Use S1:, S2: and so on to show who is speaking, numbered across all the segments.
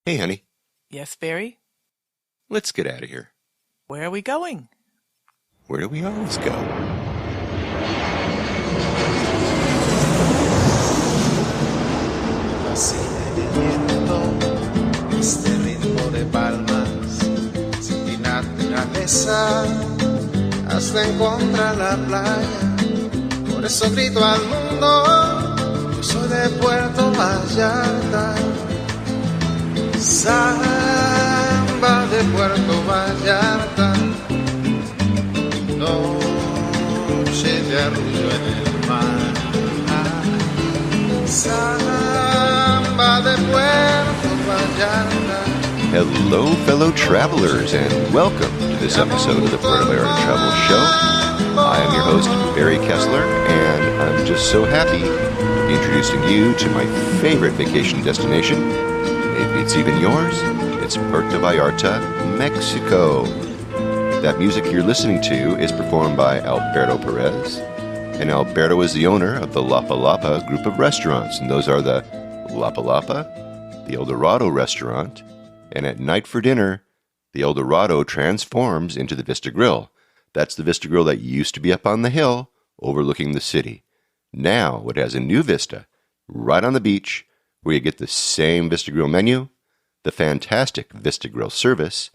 S1: Hey, honey,
S2: Yes, Barry?
S1: let's get out of here.
S2: Where are we going?
S1: Where do we always go?
S3: Fascina el viento, este ritmo de palmas, sin mi naturaleza, hasta encontrar la playa. Por eso grito al mundo, yo soy de Puerto Vallarta. Samba de Puerto Vallarta, noche de arrullo en el mar. Samba de Puerto Vallarta.
S1: Hello, fellow travelers, and welcome to this episode of the Puerto Vallarta Travel Show. I am your host, Barry Kessler, and I'm just so happy to be introducing you to my favorite vacation destination. Maybe it's even yours. It's Puerto Vallarta, Mexico. That music you're listening to is performed by Alberto Perez. And Alberto is the owner of the Lapa Lapa group of restaurants. And those are the Lapa Lapa, the El Dorado restaurant, and at night for dinner, the El Dorado transforms into the Vista Grill. That's the Vista Grill that used to be up on the hill overlooking the city. Now it has a new vista right on the beach where you get the same Vista Grill menu, the fantastic Vista Grill service,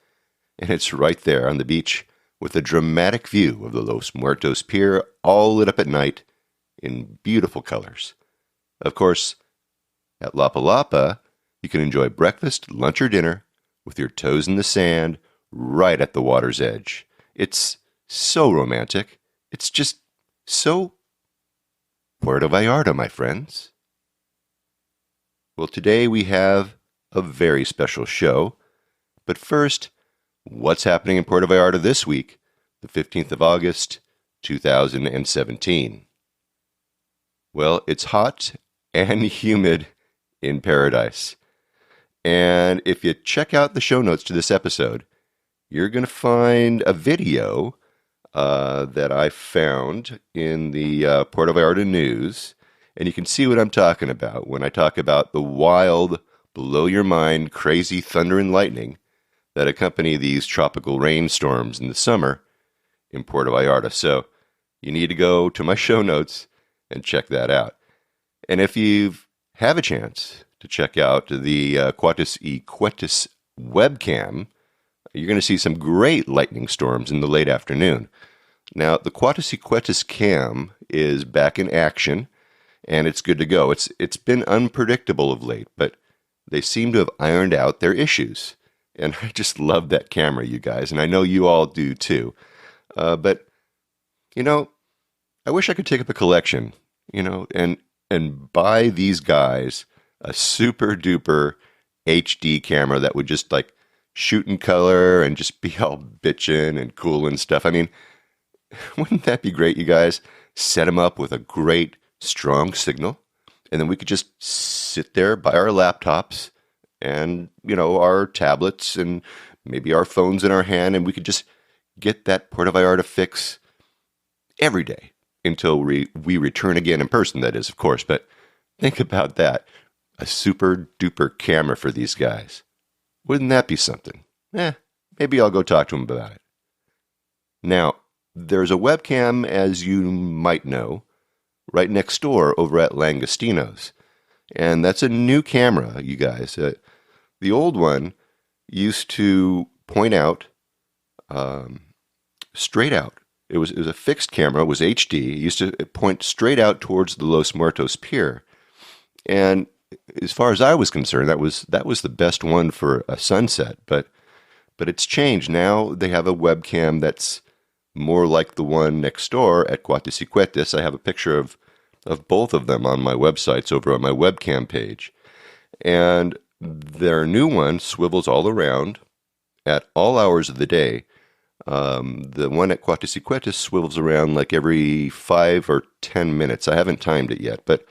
S1: and it's right there on the beach with a dramatic view of the Los Muertos Pier, all lit up at night in beautiful colors. Of course, at Lapa Lapa, you can enjoy breakfast, lunch, or dinner with your toes in the sand right at the water's edge. It's so romantic. It's just so Puerto Vallarta, my friends. Well, today we have a very special show. But first, what's happening in Puerto Vallarta this week, the 15th of August, 2017? Well, it's hot and humid in paradise. And if you check out the show notes to this episode, you're going to find a video that I found in the Puerto Vallarta News. And you can see what I'm talking about when I talk about the wild, blow-your-mind, crazy thunder and lightning that accompany these tropical rainstorms in the summer in Puerto Vallarta. So you need to go to my show notes and check that out. And if you have a chance to check out the Cuates y Cuetes webcam, you're going to see some great lightning storms in the late afternoon. Now, the Cuates y Cuetes cam is back in action, and it's good to go. It's been unpredictable of late, but they seem to have ironed out their issues. And I just love that camera, you guys, and I know you all do too. But, I wish I could take up a collection, and buy these guys a super duper HD camera that would just like shoot in color and just be all bitchin' and cool and stuff. I mean, wouldn't that be great, you guys? Set them up with a great, strong signal, and then we could just sit there by our laptops and, our tablets and maybe our phones in our hand, and we could just get that Puerto Vallarta fix every day until we return again in person, that is, of course. But think about that. A super duper camera for these guys. Wouldn't that be something? Maybe I'll go talk to them about it. Now, there's a webcam, as you might know, right next door over at Langostino's. And that's a new camera, you guys. The old one used to point out straight out. It was a fixed camera. It was HD. It used to point straight out towards the Los Muertos Pier. And as far as I was concerned, that was the best one for a sunset. But it's changed. Now they have a webcam that's more like the one next door at Cuates y Cuetes. I have a picture of both of them on my websites over on my webcam page. And their new one swivels all around at all hours of the day. The one at Cuates y Cuetes swivels around like every 5 or 10 minutes. I haven't timed it yet, but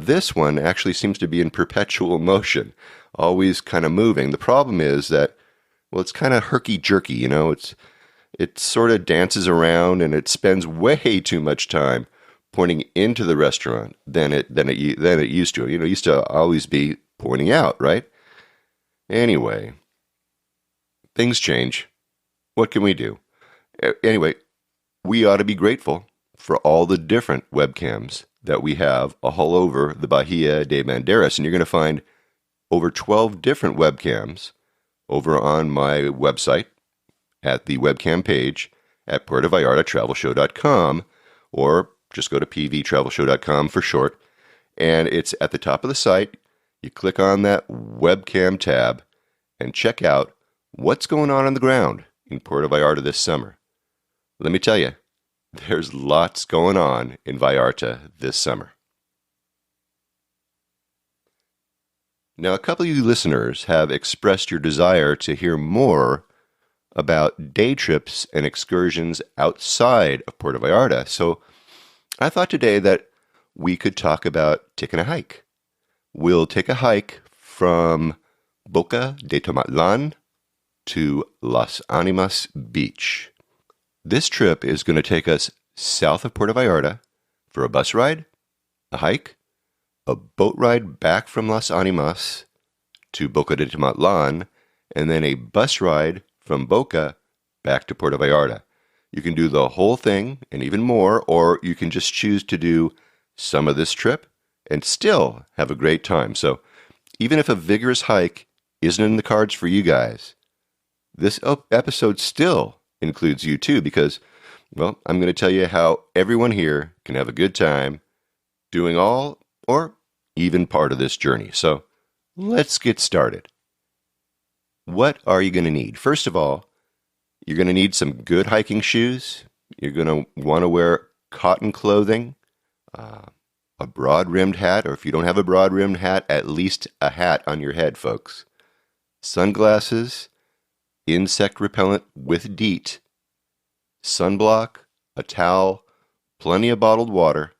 S1: this one actually seems to be in perpetual motion, always kind of moving. The problem is that, well, it's kind of herky-jerky, it sort of dances around and it spends way too much time pointing into the restaurant than it used to. It used to always be pointing out, right? Anyway, things change. What can we do? Anyway, we ought to be grateful for all the different webcams that we have all over the Bahia de Banderas. And you're going to find over 12 different webcams over on my website at the webcam page at puertovallartatravelshow.com, or just go to pvtravelshow.com for short. And it's at the top of the site. You click on that webcam tab and check out what's going on the ground in Puerto Vallarta this summer. Let me tell you, there's lots going on in Vallarta this summer. Now, a couple of you listeners have expressed your desire to hear more about day trips and excursions outside of Puerto Vallarta. So I thought today that we could talk about taking a hike. We'll take a hike from Boca de Tomatlan to Las Animas Beach. This trip is going to take us south of Puerto Vallarta for a bus ride, a hike, a boat ride back from Las Animas to Boca de Tomatlan, and then a bus ride from Boca back to Puerto Vallarta. You can do the whole thing and even more, or you can just choose to do some of this trip and still have a great time. So even if a vigorous hike isn't in the cards for you guys, this episode still includes you too, because, well, I'm going to tell you how everyone here can have a good time doing all or even part of this journey. So let's get started. What are you going to need? First of all, you're going to need some good hiking shoes. You're going to want to wear cotton clothing, a broad-rimmed hat, or if you don't have a broad-rimmed hat, at least a hat on your head, folks. Sunglasses, insect repellent with DEET, sunblock, a towel, plenty of bottled water,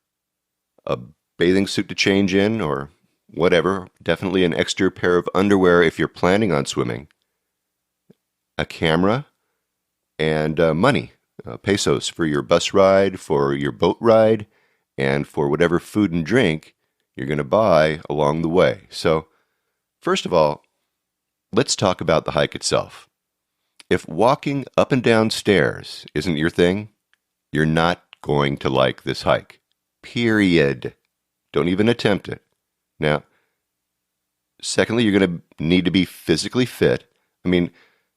S1: a bathing suit to change in, or whatever, definitely an extra pair of underwear if you're planning on swimming, a camera, and money, pesos for your bus ride, for your boat ride, and for whatever food and drink you're going to buy along the way. So, first of all, let's talk about the hike itself. If walking up and down stairs isn't your thing, you're not going to like this hike. Period. Don't even attempt it. Now, secondly, you're going to need to be physically fit. I mean,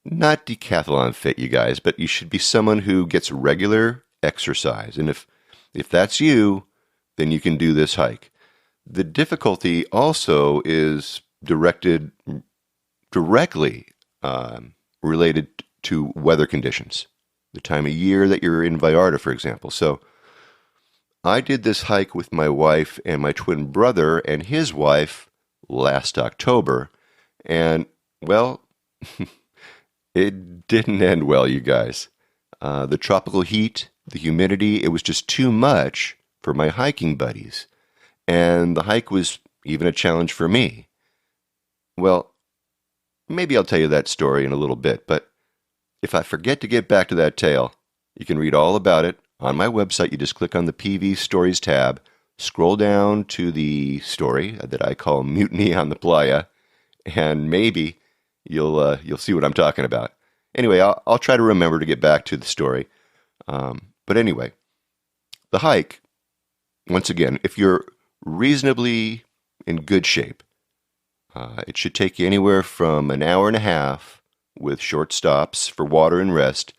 S1: not decathlon fit, you guys, but you should be someone who gets regular exercise. And if that's you, then you can do this hike. The difficulty also is directly related to weather conditions, the time of year that you're in Vallarta, for example. So I did this hike with my wife and my twin brother and his wife last October, and, well, it didn't end well, you guys. The tropical heat, the humidity, it was just too much for my hiking buddies, and the hike was even a challenge for me. Well, maybe I'll tell you that story in a little bit, but if I forget to get back to that tale, you can read all about it on my website. You just click on the PV Stories tab, scroll down to the story that I call Mutiny on the Playa, and maybe you'll see what I'm talking about. Anyway, I'll try to remember to get back to the story. But anyway, the hike, once again, if you're reasonably in good shape, it should take you anywhere from an hour and a half with short stops for water and rest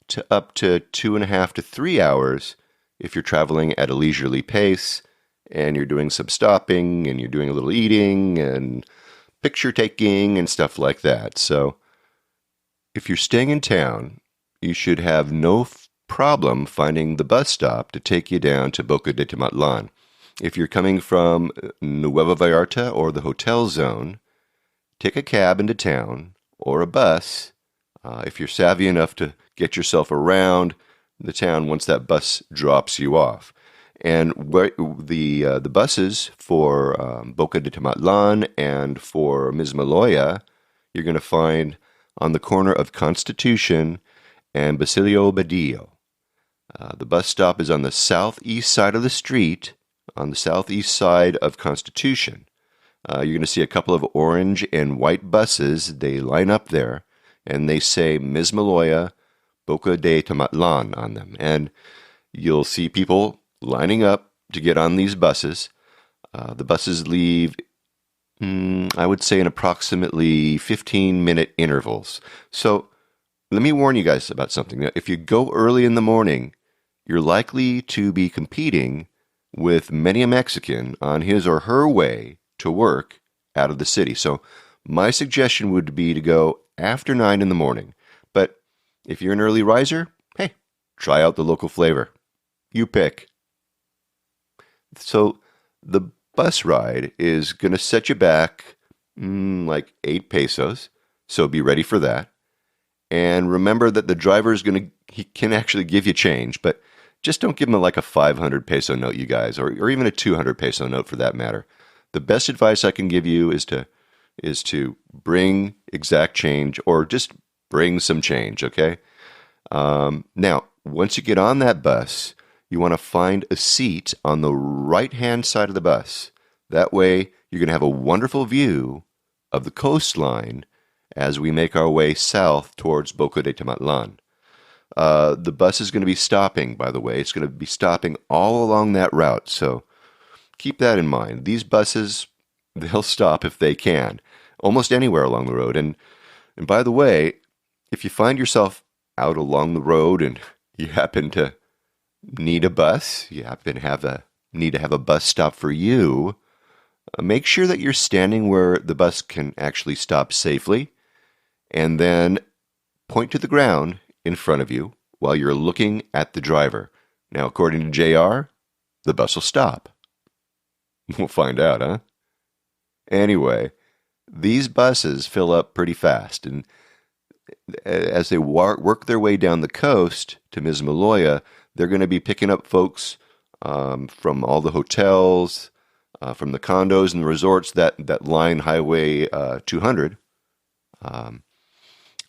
S1: to up to 2.5 to 3 hours if you're traveling at a leisurely pace and you're doing some stopping and you're doing a little eating and picture taking and stuff like that. So if you're staying in town, you should have no problem finding the bus stop to take you down to Boca de Tomatlan. If you're coming from Nueva Vallarta or the hotel zone, take a cab into town or a bus if you're savvy enough to get yourself around the town once that bus drops you off. And where the buses for Boca de Tomatlan and for Mismaloya, you're going to find on the corner of Constitution and Basilio Badillo. The bus stop is on the southeast side of the street, on the southeast side of Constitution. you're going to see a couple of orange and white buses. They line up there, and they say Mismaloya, Boca de Tomatlan on them. And you'll see people lining up to get on these buses. The buses leave, I would say, in approximately 15-minute intervals. So let me warn you guys about something. If you go early in the morning, you're likely to be competing with many a Mexican on his or her way to work out of the city. So my suggestion would be to go after 9 in the morning. But if you're an early riser, hey, try out the local flavor. You pick. So the bus ride is going to set you back like 8 pesos. So be ready for that. And remember that the driver is he can actually give you change, but just don't give him like a 500 peso note, you guys, or even a 200 peso note for that matter. The best advice I can give you is to bring exact change, or just bring some change, okay? Now, once you get on that bus, you want to find a seat on the right-hand side of the bus. That way, you're going to have a wonderful view of the coastline as we make our way south towards Boca de Tomatlan. The bus is going to be stopping, by the way. It's going to be stopping all along that route, so keep that in mind. These buses, they'll stop if they can, almost anywhere along the road. And by the way, if you find yourself out along the road and you happen to need a bus, you happen to need to have a bus stop for you, make sure that you're standing where the bus can actually stop safely, and then point to the ground in front of you while you're looking at the driver. Now, according to JR, the bus will stop. We'll find out, huh? Anyway, these buses fill up pretty fast, and as they work their way down the coast to Mismaloya, they're going to be picking up folks from all the hotels, from the condos and the resorts that line Highway 200.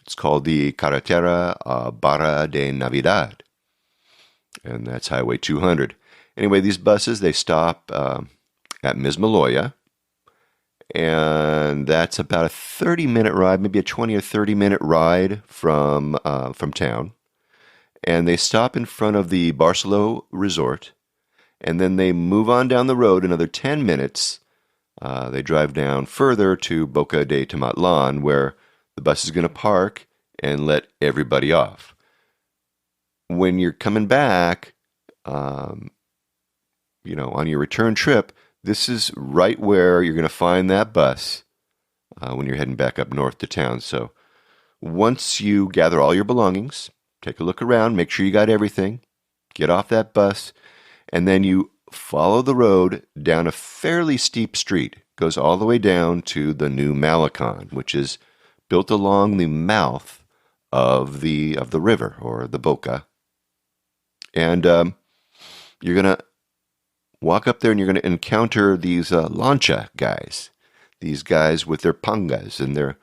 S1: It's called the Carretera Barra de Navidad, and that's Highway 200. Anyway, these buses, they stop at Mismaloya, and that's about a 30-minute ride, maybe a 20 or 30-minute ride from town. And they stop in front of the Barceló Resort, and then they move on down the road another 10 minutes. They drive down further to Boca de Tomatlan, where the bus is going to park and let everybody off. When you're coming back, on your return trip, this is right where you're going to find that bus when you're heading back up north to town. So once you gather all your belongings, take a look around, make sure you got everything, get off that bus, and then you follow the road down a fairly steep street. It goes all the way down to the new Malecon, which is built along the mouth of the river, or the Boca. And you're going to walk up there and you're going to encounter these lancha guys. These guys with their pangas, and they're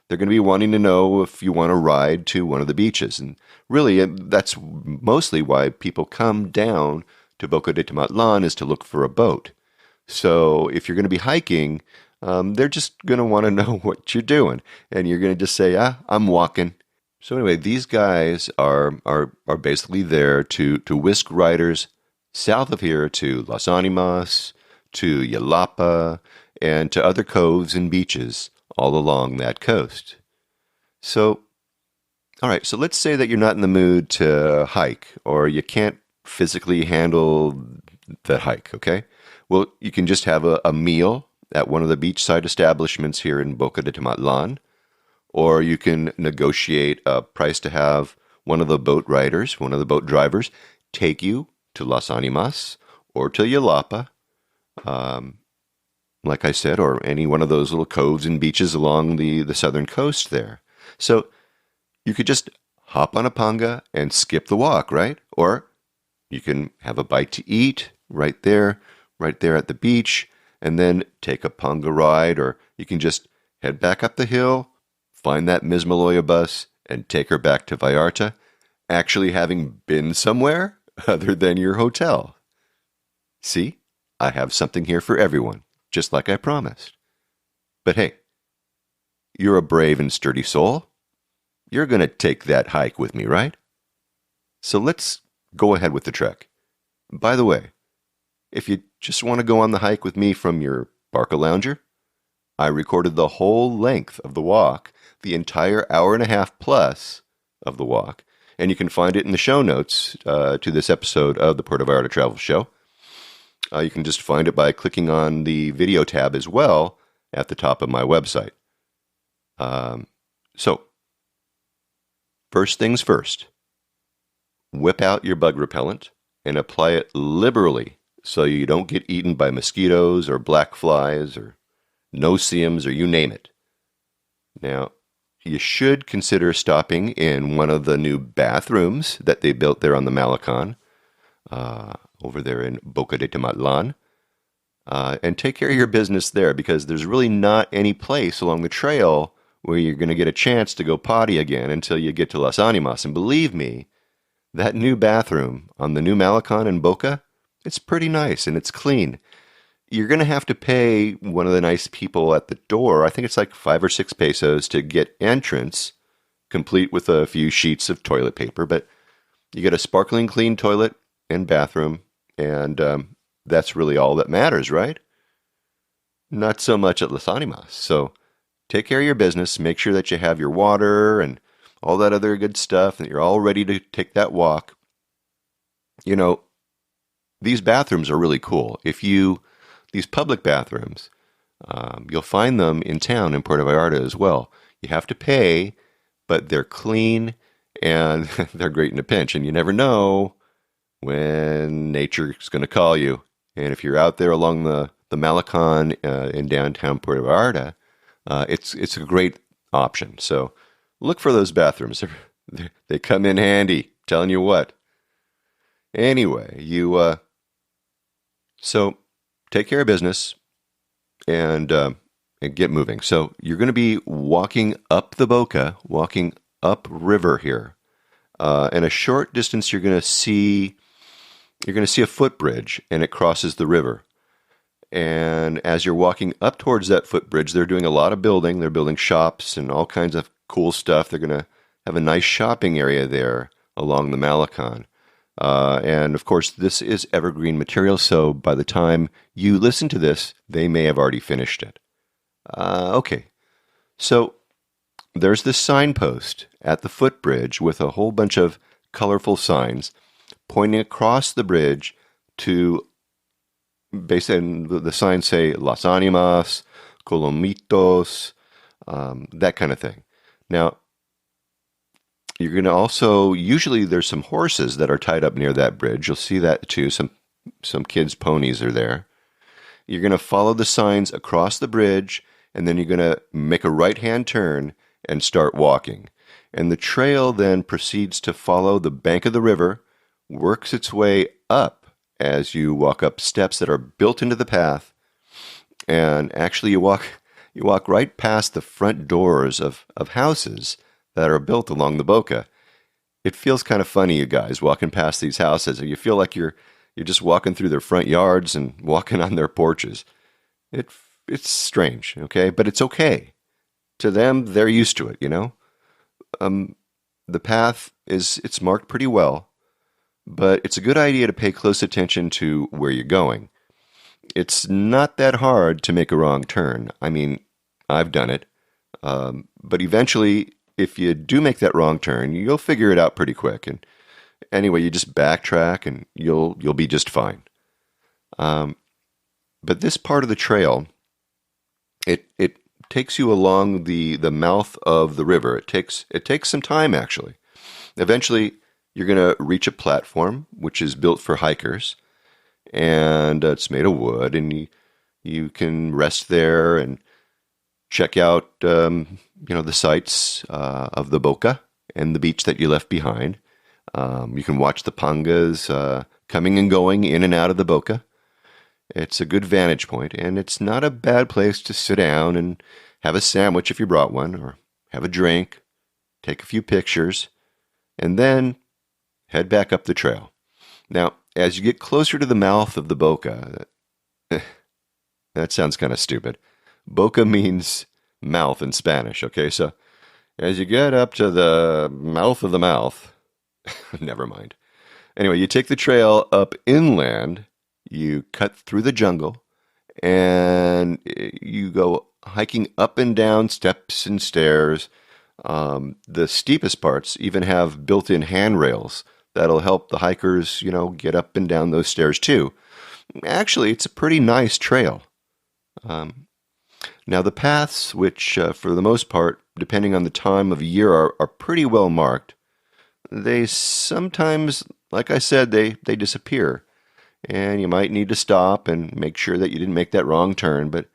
S1: going to be wanting to know if you want to ride to one of the beaches. And really, that's mostly why people come down to Boca de Tomatlan, is to look for a boat. So if you're going to be hiking, they're just going to want to know what you're doing. And you're going to just say, I'm walking. So anyway, these guys are basically there to whisk riders south of here to Las Animas, to Yalapa, and to other coves and beaches all along that coast. So, all right, so let's say that you're not in the mood to hike, or you can't physically handle the hike, okay? Well, you can just have a meal at one of the beachside establishments here in Boca de Tomatlan, or you can negotiate a price to have one of the boat drivers, take you to Las Animas or to Yalapa, like I said, or any one of those little coves and beaches along the southern coast there. So you could just hop on a panga and skip the walk, right? Or you can have a bite to eat right there at the beach, and then take a panga ride, or you can just head back up the hill, find that Mismaloya bus, and take her back to Vallarta, actually having been somewhere other than your hotel. See, I have something here for everyone, just like I promised. But hey, you're a brave and sturdy soul. You're going to take that hike with me, right? So let's go ahead with the trek. By the way, if you just want to go on the hike with me from your Barca Lounger, I recorded the whole length of the walk, the entire hour and a half plus of the walk, and you can find it in the show notes to this episode of the Puerto Vallarta Travel Show. You can just find it by clicking on the video tab as well at the top of my website. So, first things first, whip out your bug repellent and apply it liberally so you don't get eaten by mosquitoes or black flies or no-see-ums or you name it. Now, you should consider stopping in one of the new bathrooms that they built there on the Malecon, over there in Boca de Tomatlan, and take care of your business there because there's really not any place along the trail where you're going to get a chance to go potty again until you get to Las Animas. And believe me, that new bathroom on the new Malecon in Boca, it's pretty nice and it's clean. You're going to have to pay one of the nice people at the door, I think it's like 5 or 6 pesos to get entrance, complete with a few sheets of toilet paper. But you get a sparkling clean toilet and bathroom, and that's really all that matters, right? Not so much at Las Animas. So take care of your business. Make sure that you have your water and all that other good stuff, and you're all ready to take that walk. You know, these bathrooms are really cool. These public bathrooms, you'll find them in town in Puerto Vallarta as well. You have to pay, but they're clean and they're great in a pinch. And you never know when nature is going to call you. And if you're out there along the Malecon in downtown Puerto Vallarta, it's a great option. So look for those bathrooms. They come in handy, telling you what. Anyway, so take care of business and get moving. So you're going to be walking up the Boca, walking up river here. And a short distance, you're going to see a footbridge, and it crosses the river. And as you're walking up towards that footbridge, they're doing a lot of building. They're building shops and all kinds of cool stuff. They're going to have a nice shopping area there along the Malecon. And of course, this is evergreen material, so by the time you listen to this, they may have already finished it. Okay, so there's this signpost at the footbridge with a whole bunch of colorful signs pointing across the bridge to, basically, the signs say Las Animas, Colomitos, that kind of thing. Now, you're going to also, usually there's some horses that are tied up near that bridge. You'll see that too. Some kids' ponies are there. You're going to follow the signs across the bridge, and then you're going to make a right-hand turn and start walking. And the trail then proceeds to follow the bank of the river, works its way up as you walk up steps that are built into the path. And actually you walk right past the front doors of houses that are built along the Boca. It feels kind of funny, you guys, walking past these houses. You feel like you're just walking through their front yards and walking on their porches. It's strange, okay? But it's okay. To them, they're used to it, you know? The path it's marked pretty well, but it's a good idea to pay close attention to where you're going. It's not that hard to make a wrong turn. I mean, I've done it. But eventually, if you do make that wrong turn, you'll figure it out pretty quick. And anyway, you just backtrack and you'll be just fine. But this part of the trail, it takes you along the mouth of the river. It takes some time, actually. Eventually, you're going to reach a platform, which is built for hikers, and it's made of wood, and you can rest there and check out the sights of the Boca and the beach that you left behind. You can watch the pangas coming and going in and out of the Boca. It's a good vantage point, and it's not a bad place to sit down and have a sandwich if you brought one, or have a drink, take a few pictures, and then head back up the trail. Now, as you get closer to the mouth of the Boca, that sounds kind of stupid, Boca means mouth in Spanish, okay? So as you get up to the mouth of the mouth, never mind. Anyway, you take the trail up inland, you cut through the jungle, and you go hiking up and down steps and stairs. The steepest parts even have built-in handrails that'll help the hikers, get up and down those stairs too. Actually, it's a pretty nice trail. Now, the paths, which for the most part, depending on the time of year, are pretty well marked, they sometimes, like I said, they disappear. And you might need to stop and make sure that you didn't make that wrong turn. But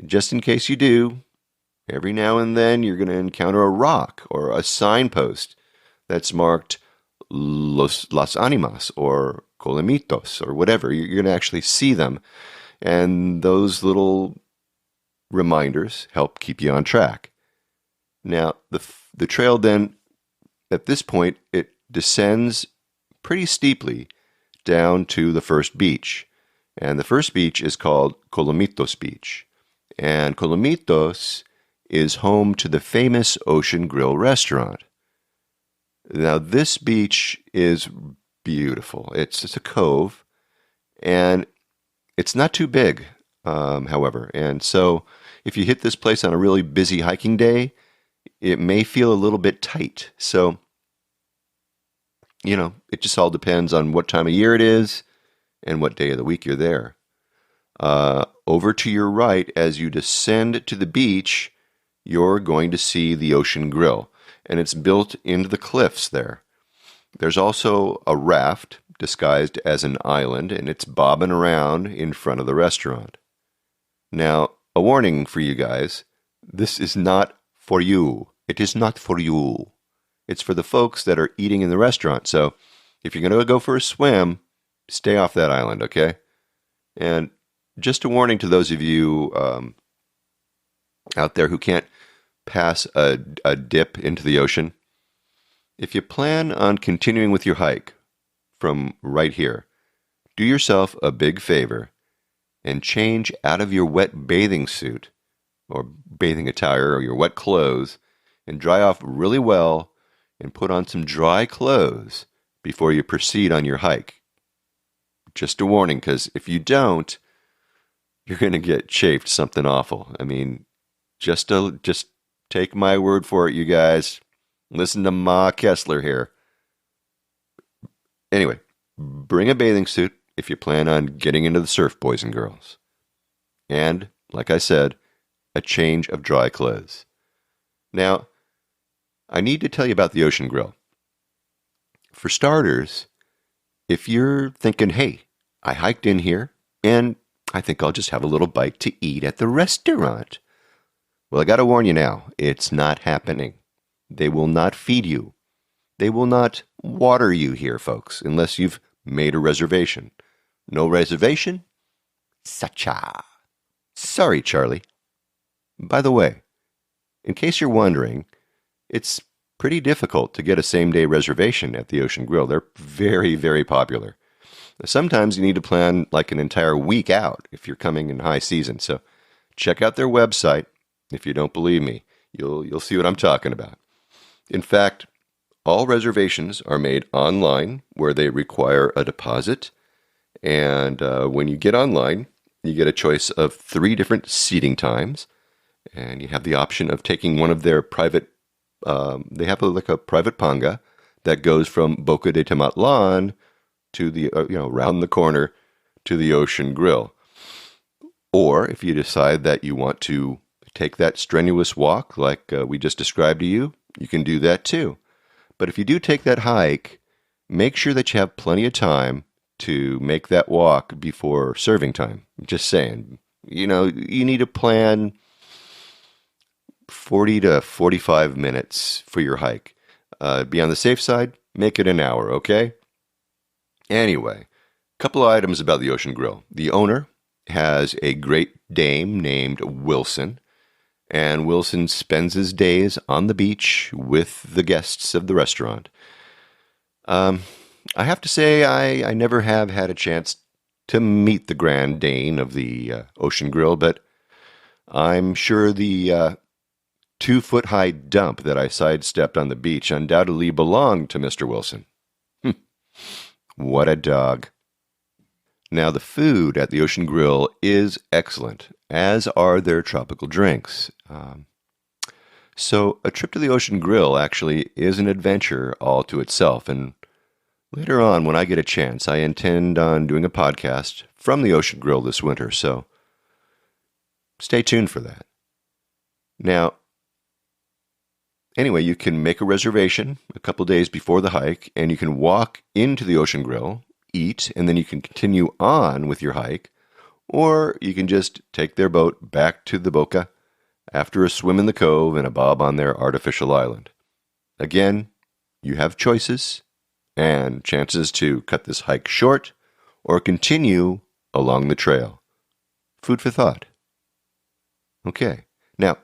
S1: just in case you do, every now and then you're going to encounter a rock or a signpost that's marked Las Animas or Colomitos or whatever. You're going to actually see them. And those little reminders help keep you on track. Now, the trail then, at this point, it descends pretty steeply down to the first beach. And the first beach is called Colomitos Beach. And Colomitos is home to the famous Ocean Grill restaurant. Now, this beach is beautiful. It's a cove, and it's not too big, however. And so if you hit this place on a really busy hiking day, it may feel a little bit tight. So, it just all depends on what time of year it is and what day of the week you're there. Over to your right, as you descend to the beach, you're going to see the Ocean Grill, and it's built into the cliffs there. There's also a raft disguised as an island, and it's bobbing around in front of the restaurant. Now, a warning for you guys, this is not for you. It is not for you. It's for the folks that are eating in the restaurant. So if you're going to go for a swim, stay off that island, okay? And just a warning to those of you out there who can't pass a dip into the ocean. If you plan on continuing with your hike from right here, do yourself a big favor and change out of your wet bathing suit or bathing attire or your wet clothes and dry off really well and put on some dry clothes before you proceed on your hike. Just a warning, because if you don't, you're going to get chafed something awful. I mean, just take my word for it, you guys. Listen to Ma Kessler here. Anyway, bring a bathing suit if you plan on getting into the surf, boys and girls. And, like I said, a change of dry clothes. Now, I need to tell you about the Ocean Grill. For starters, if you're thinking, hey, I hiked in here, and I think I'll just have a little bite to eat at the restaurant. Well, I got to warn you now, it's not happening. They will not feed you. They will not water you here, folks, unless you've made a reservation. No reservation? Sacha. Sorry, Charlie. By the way, in case you're wondering, it's pretty difficult to get a same-day reservation at the Ocean Grill. They're very, very popular. Sometimes you need to plan like an entire week out if you're coming in high season. So check out their website. If you don't believe me, you'll see what I'm talking about. In fact, all reservations are made online where they require a deposit. And when you get online, you get a choice of 3 different seating times. And you have the option of taking one of their private they have a private panga that goes from Boca de Tomatlan to the, around the corner to the Ocean Grill. Or if you decide that you want to take that strenuous walk like we just described to you, you can do that too. But if you do take that hike, make sure that you have plenty of time to make that walk before serving time. Just saying, you need to plan 40 to 45 minutes for your hike. Be on the safe side, make it an hour, okay? Anyway, a couple of items about the Ocean Grill. The owner has a Great Dane named Wilson, and Wilson spends his days on the beach with the guests of the restaurant. I have to say I never have had a chance to meet the Grand Dane of the Ocean Grill, but I'm sure the 2-foot-high dump that I sidestepped on the beach undoubtedly belonged to Mr. Wilson. What a dog. Now, the food at the Ocean Grill is excellent, as are their tropical drinks. So a trip to the Ocean Grill actually is an adventure all to itself, and later on, when I get a chance, I intend on doing a podcast from the Ocean Grill this winter, so stay tuned for that. Now, anyway, you can make a reservation a couple days before the hike, and you can walk into the Ocean Grill, eat, and then you can continue on with your hike, or you can just take their boat back to the Boca after a swim in the cove and a bob on their artificial island. Again, you have choices and chances to cut this hike short or continue along the trail. Food for thought. Okay, now,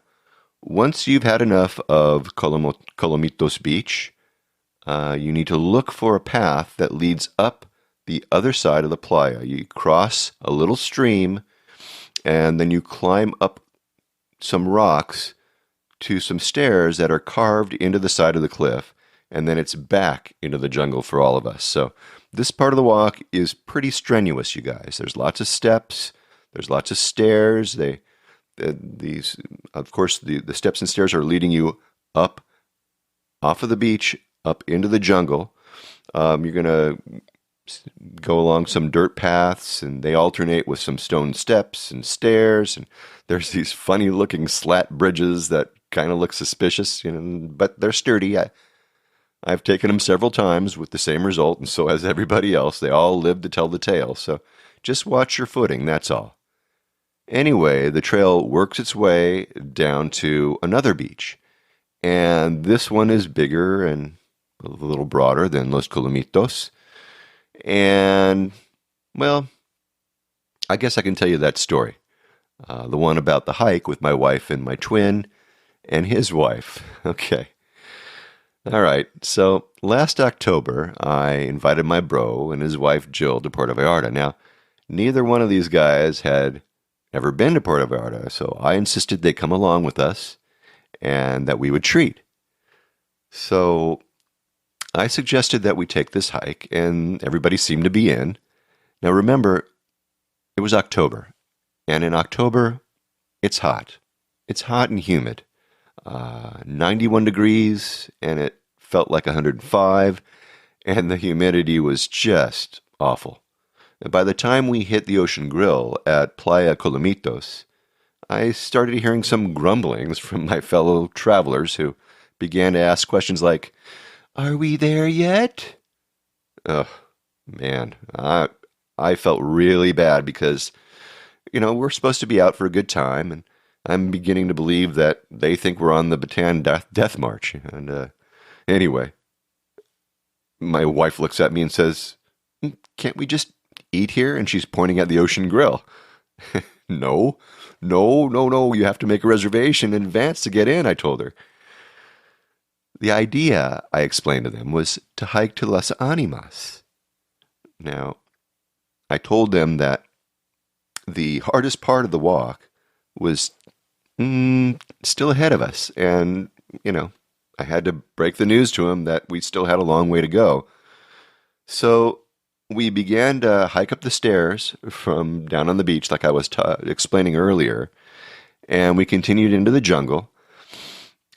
S1: once you've had enough of Colomitos Beach, you need to look for a path that leads up the other side of the playa. You cross a little stream, and then you climb up some rocks to some stairs that are carved into the side of the cliff, and then it's back into the jungle for all of us. So this part of the walk is pretty strenuous, you guys. There's lots of steps, there's lots of stairs. Of course, the steps and stairs are leading you up off of the beach, up into the jungle. You're going to go along some dirt paths, and they alternate with some stone steps and stairs, and there's these funny looking slat bridges that kind of look suspicious, but they're sturdy. I've taken them several times with the same result, and so has everybody else. They all live to tell the tale, so just watch your footing, that's all. Anyway, the trail works its way down to another beach, and this one is bigger and a little broader than Los Colomitos. And, well, I guess I can tell you that story. The one about the hike with my wife and my twin and his wife. Okay. All right. So last October, I invited my bro and his wife Jill to Puerto Vallarta. Now, neither one of these guys had ever been to Puerto Vallarta, so I insisted they come along with us and that we would treat. So I suggested that we take this hike, and everybody seemed to be in. Now remember, it was October, and in October, it's hot. It's hot and humid. 91 degrees, and it felt like 105, and the humidity was just awful. And by the time we hit the Ocean Grill at Playa Colomitos, I started hearing some grumblings from my fellow travelers who began to ask questions like, "Are we there yet?" Oh, man, I felt really bad because, we're supposed to be out for a good time, and I'm beginning to believe that they think we're on the Bataan Death March. And anyway, my wife looks at me and says, "Can't we just eat here?" And she's pointing at the Ocean Grill. No, you have to make a reservation in advance to get in, I told her. The idea, I explained to them, was to hike to Las Animas. Now, I told them that the hardest part of the walk was still ahead of us. And, I had to break the news to them that we still had a long way to go. So we began to hike up the stairs from down on the beach, like I was explaining earlier. And we continued into the jungle,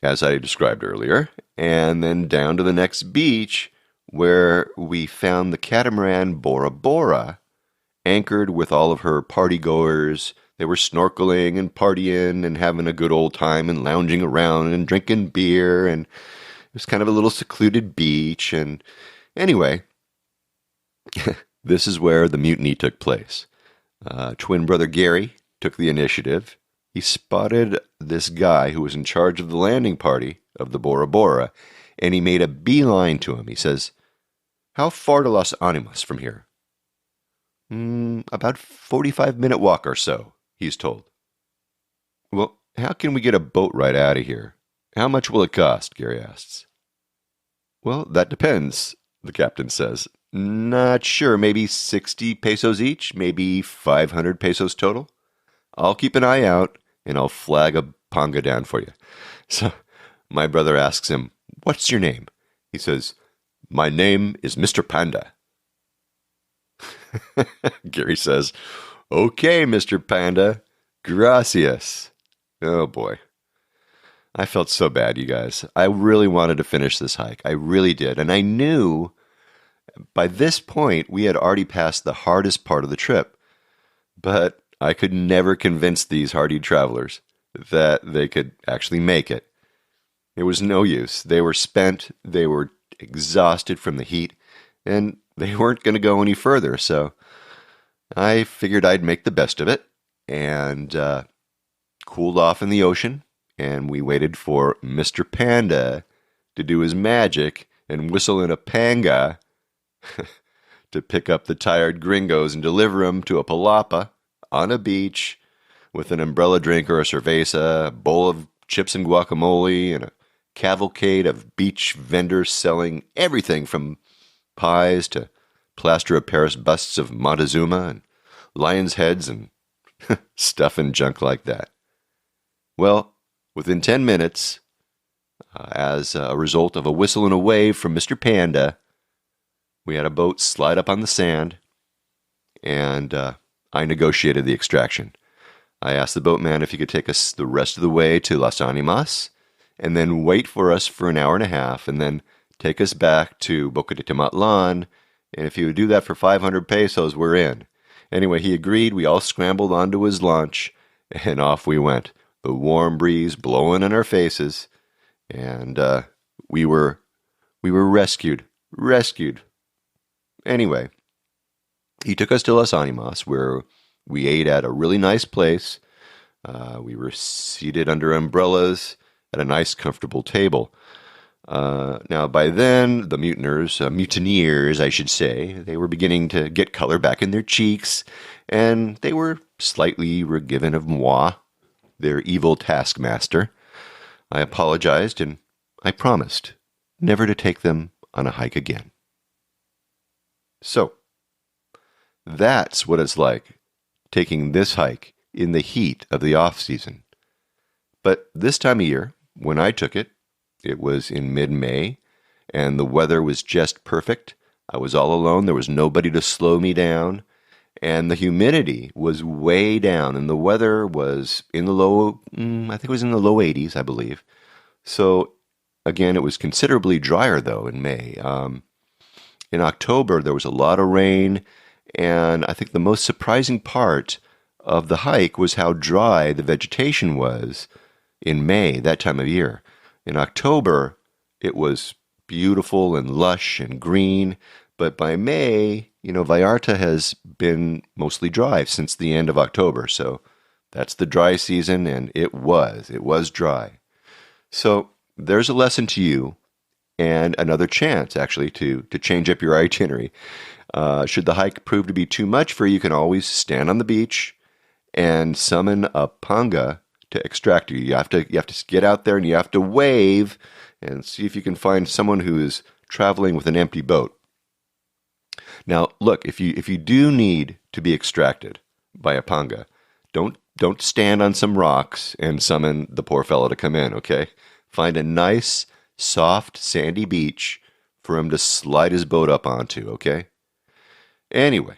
S1: as I described earlier, and then down to the next beach where we found the catamaran Bora Bora anchored with all of her partygoers. They were snorkeling and partying and having a good old time and lounging around and drinking beer, and it was kind of a little secluded beach. And anyway, this is where the mutiny took place. Twin brother Gary took the initiative. He spotted this guy who was in charge of the landing party of the Bora Bora, and he made a beeline to him. He says, "How far to Las Animas from here?" About 45-minute walk or so, he's told. "Well, how can we get a boat ride out of here? How much will it cost?" Gary asks. "Well, that depends," the captain says. "Not sure, maybe 60 pesos each, maybe 500 pesos total. I'll keep an eye out, and I'll flag a panga down for you. So my brother asks him, "What's your name?" He says, "My name is Mr. Panda." Gary says, "Okay, Mr. Panda, gracias." Oh boy. I felt so bad, you guys. I really wanted to finish this hike. I really did. And I knew by this point we had already passed the hardest part of the trip. But I could never convince these hardy travelers that they could actually make it. It was no use. They were spent, they were exhausted from the heat, and they weren't going to go any further. So I figured I'd make the best of it and cooled off in the ocean. And we waited for Mr. Panda to do his magic and whistle in a panga to pick up the tired gringos and deliver them to a palapa on a beach with an umbrella drink or a cerveza, a bowl of chips and guacamole, and a cavalcade of beach vendors selling everything from pies to plaster of Paris busts of Montezuma and lions' heads and stuff and junk like that. Well, within 10 minutes, as a result of a whistle and a wave from Mr. Panda, we had a boat slide up on the sand, and I negotiated the extraction. I asked the boatman if he could take us the rest of the way to Las Animas, and then wait for us for an hour and a half, and then take us back to Boca de Tomatlan, and if he would do that for 500 pesos, we're in. Anyway, he agreed. We all scrambled onto his launch, and off we went. The warm breeze blowing in our faces, and we were rescued. Anyway, he took us to Las Animas, where we ate at a really nice place. We were seated under umbrellas at a nice, comfortable table. Now, by then, the mutineers, I should say, they were beginning to get color back in their cheeks, and they were slightly forgiven of moi, their evil taskmaster. I apologized, and I promised never to take them on a hike again. So, that's what it's like taking this hike in the heat of the off-season. But this time of year, when I took it, it was in mid-May, and the weather was just perfect. I was all alone. There was nobody to slow me down, and the humidity was way down, and the weather was in the I think it was in the low 80s, I believe. So, again, it was considerably drier, though, in May. In October, there was a lot of rain, and I think the most surprising part of the hike was how dry the vegetation was in May, that time of year. In October, it was beautiful and lush and green, but by May, Vallarta has been mostly dry since the end of October, so that's the dry season, and it was dry. So there's a lesson to you, and another chance, actually, to change up your itinerary. Should the hike prove to be too much for you, you can always stand on the beach and summon a panga to extract you. You have to get out there and you have to wave and see if you can find someone who is traveling with an empty boat. Now, look, if you do need to be extracted by a panga, don't stand on some rocks and summon the poor fellow to come in, okay? Find a nice, soft, sandy beach for him to slide his boat up onto, okay? Anyway,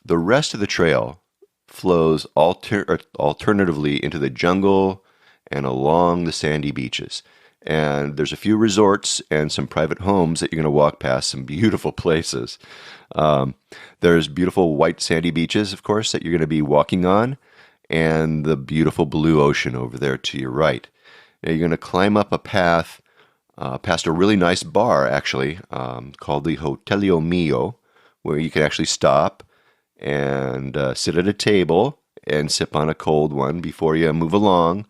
S1: the rest of the trail flows alternatively into the jungle and along the sandy beaches. And there's a few resorts and some private homes that you're going to walk past, some beautiful places. There's beautiful white sandy beaches, of course, that you're going to be walking on, and the beautiful blue ocean over there to your right. Now, you're going to climb up a path past a really nice bar, actually, called the Hotelio Mio, where you can actually stop and sit at a table and sip on a cold one before you move along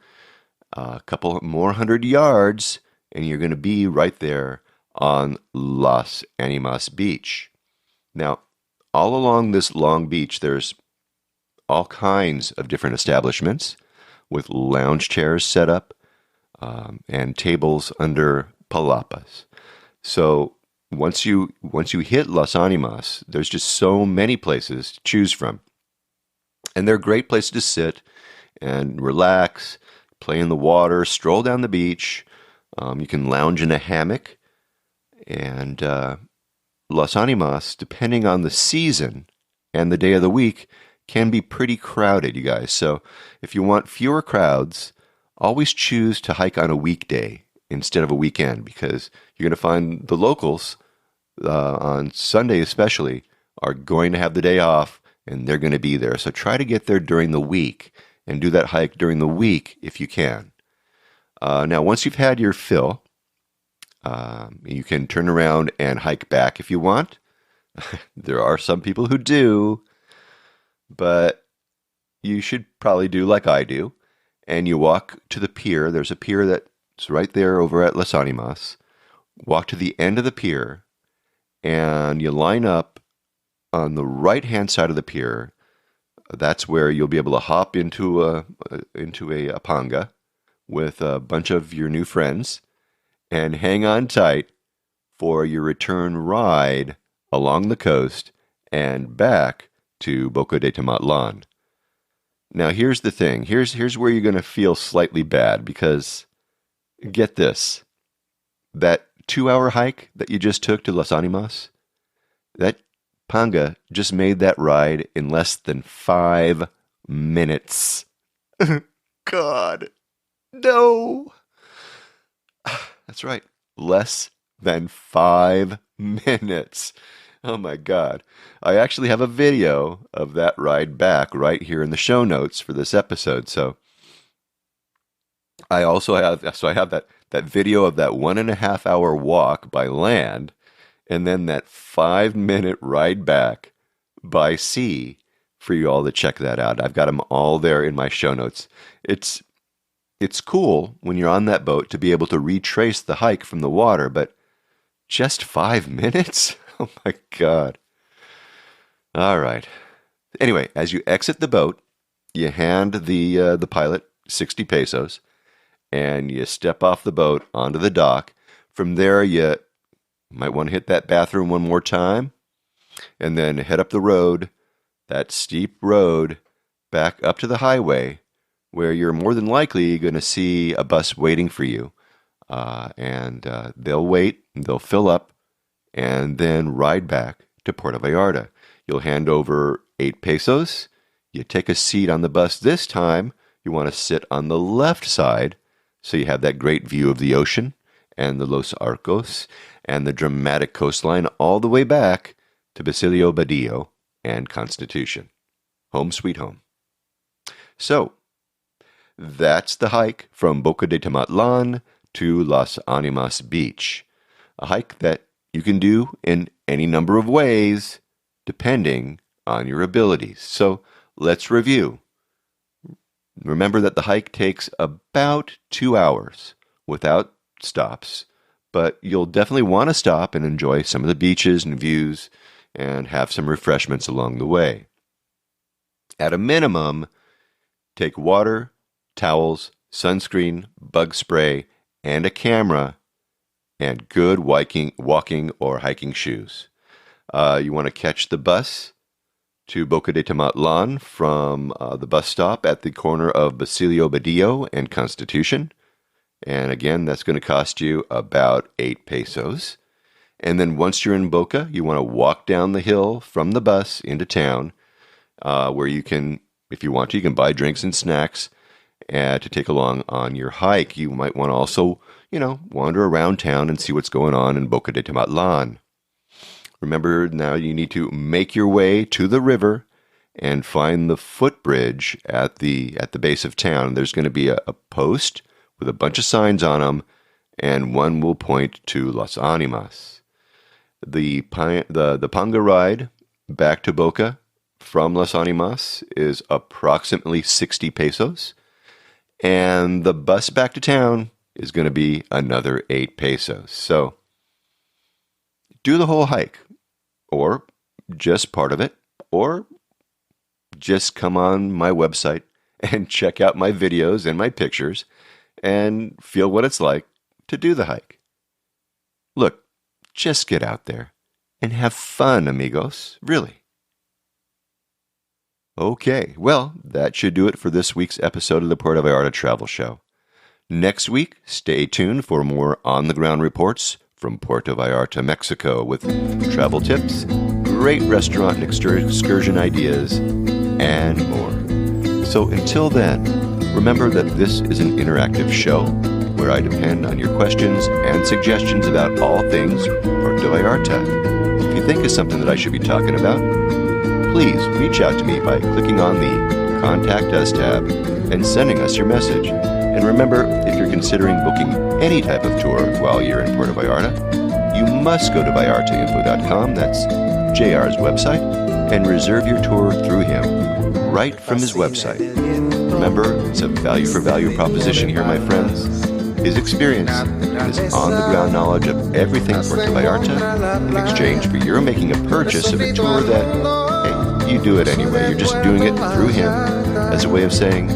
S1: a couple more 100 yards, and you're going to be right there on Las Animas Beach. Now, all along this long beach, there's all kinds of different establishments with lounge chairs set up and tables under palapas. So once you hit Las Animas, there's just so many places to choose from. And they're great places to sit and relax, play in the water, stroll down the beach. You can lounge in a hammock. And Las Animas, depending on the season and the day of the week, can be pretty crowded, you guys. So if you want fewer crowds, always choose to hike on a weekday instead of a weekend, because you're going to find the locals, on Sunday especially, are going to have the day off and they're going to be there. So try to get there during the week and do that hike during the week if you can. Now, once you've had your fill, you can turn around and hike back if you want. There are some people who do, but you should probably do like I do. And you walk to the pier. There's a pier that's right there over at Las Animas. Walk to the end of the pier, and you line up on the right-hand side of the pier. That's where you'll be able to hop into a panga with a bunch of your new friends and hang on tight for your return ride along the coast and back to Boca de Tomatlan. Now, here's the thing. Here's where you're going to feel slightly bad, because get this. That 2-hour hike that you just took to Las Animas, that panga just made that ride in less than 5 minutes. God, no. That's right. Less than 5 minutes. Oh my God. I actually have a video of that ride back right here in the show notes for this episode. So I have that video of that 1.5 hour walk by land, and then that 5-minute ride back by sea for you all to check that out. I've got them all there in my show notes. It's cool when you're on that boat to be able to retrace the hike from the water, but just 5 minutes? Oh my God. All right. Anyway, as you exit the boat, you hand the pilot 60 pesos, and you step off the boat onto the dock. From there, you might want to hit that bathroom one more time, and then head up the road, that steep road, back up to the highway, where you're more than likely going to see a bus waiting for you. And they'll wait, they'll fill up, and then ride back to Puerto Vallarta. You'll hand over 8 pesos. You take a seat on the bus. This time, you want to sit on the left side, so you have that great view of the ocean and the Los Arcos and the dramatic coastline all the way back to Basilio Badillo and Constitution. Home sweet home. So, that's the hike from Boca de Tomatlan to Las Animas Beach. A hike that you can do in any number of ways, depending on your abilities. So, let's review. Remember that the hike takes about 2 hours without stops, but you'll definitely want to stop and enjoy some of the beaches and views and have some refreshments along the way. At a minimum, take water, towels, sunscreen, bug spray, and a camera, and good walking or hiking shoes. You want to catch the bus to Boca de Tomatlan from the bus stop at the corner of Basilio Badillo and Constitution. And again, that's going to cost you about 8 pesos. And then once you're in Boca, you want to walk down the hill from the bus into town, where you can, if you want to, you can buy drinks and snacks to take along on your hike. You might want to also, wander around town and see what's going on in Boca de Tomatlan. Remember, now you need to make your way to the river and find the footbridge at the base of town. There's going to be a post with a bunch of signs on them, and one will point to Las Animas. The panga ride back to Boca from Las Animas is approximately 60 pesos, and the bus back to town is going to be another 8 pesos. So do the whole hike, or just part of it, or just come on my website and check out my videos and my pictures and feel what it's like to do the hike. Look, just get out there and have fun, amigos, really. Okay, well, that should do it for this week's episode of the Puerto Vallarta Travel Show. Next week, stay tuned for more on-the-ground reports from Puerto Vallarta, Mexico, with travel tips, great restaurant and excursion ideas, and more. So until then, remember that this is an interactive show where I depend on your questions and suggestions about all things Puerto Vallarta. If you think of something that I should be talking about, please reach out to me by clicking on the Contact Us tab and sending us your message. And remember, if you're considering booking any type of tour while you're in Puerto Vallarta, you must go to vallartainfo.com, that's JR's website, and reserve your tour through him, right from his website. Remember, it's a value-for-value proposition here, my friends. His experience and his on-the-ground knowledge of everything Puerto Vallarta in exchange for your making a purchase of a tour that, hey, you do it anyway. You're just doing it through him as a way of saying,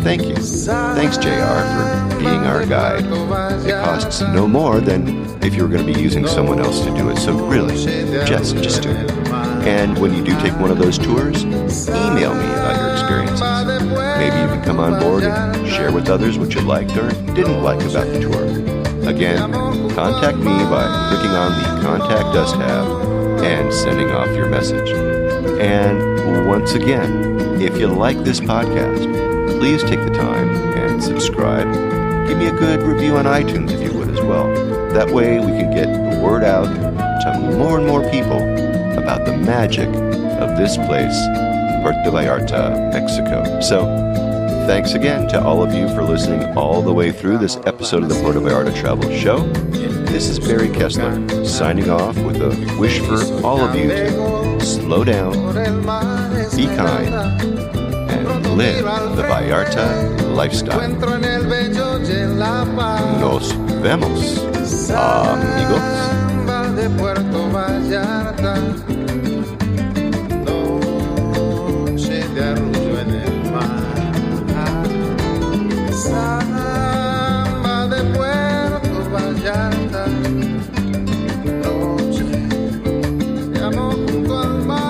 S1: thank you. Thanks, JR, for being our guide. It costs no more than if you were going to be using someone else to do it. So really, just do it. And when you do take one of those tours, email me about your experiences. Maybe you can come on board and share with others what you liked or didn't like about the tour. Again, contact me by clicking on the Contact Us tab and sending off your message. And once again, if you like this podcast, please take the time and subscribe. Give me a good review on iTunes if you would as well. That way we can get the word out to more and more people about the magic of this place, Puerto Vallarta, Mexico. So, thanks again to all of you for listening all the way through this episode of the Puerto Vallarta Travel Show. This is Barry Kessler, signing off with a wish for all of you to slow down, be kind, and live the Vallarta lifestyle. Nos vemos, amigos.
S3: De Puerto Vallarta, noche de arrullo en el mar, samba de Puerto Vallarta, noche de amor junto al mar.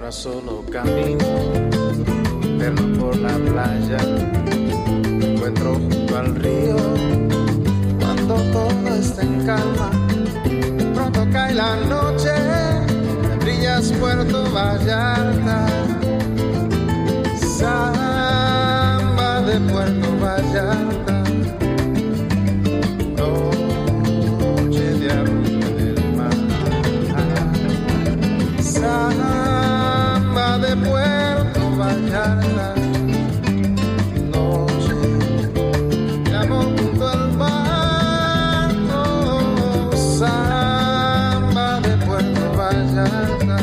S3: Solo camino, perno por la playa, me encuentro junto al río, cuando todo está en calma, pronto cae la noche, brillas Puerto Vallarta, samba de Puerto Vallarta, noche de arrullo en el mar, de Puerto Vallarta, noche de amor junto al mar, samba de Puerto Vallarta.